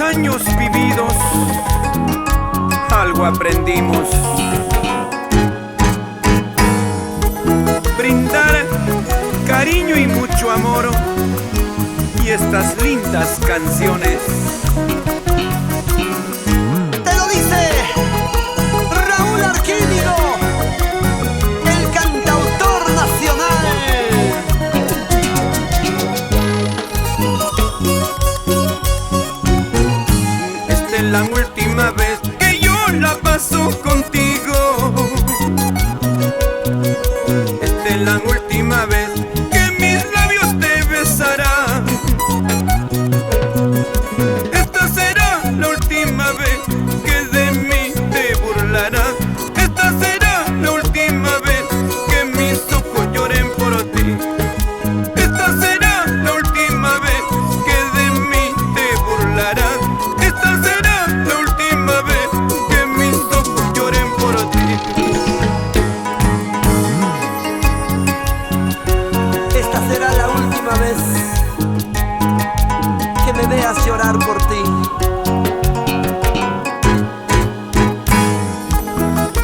años vividos, algo aprendimos. Brindar cariño y mucho amor y estas lindas canciones. Te lo dice Raúl Arquímedes, el cantautor nacional. Esta es la última vez que yo la paso contigo. Esta es la última vez que mis labios te besarán. Esta será la última vez que de mí te burlarás. Esta será la última vez que mis ojos lloren por ti. Esta será la última vez que de mí te burlarás. Esta será la última vez que mis ojos lloren por ti. Esta será la última vez que me veas llorar por ti.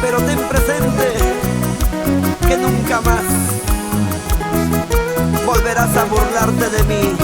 Pero ten presente que nunca más volverás a burlarte de mí.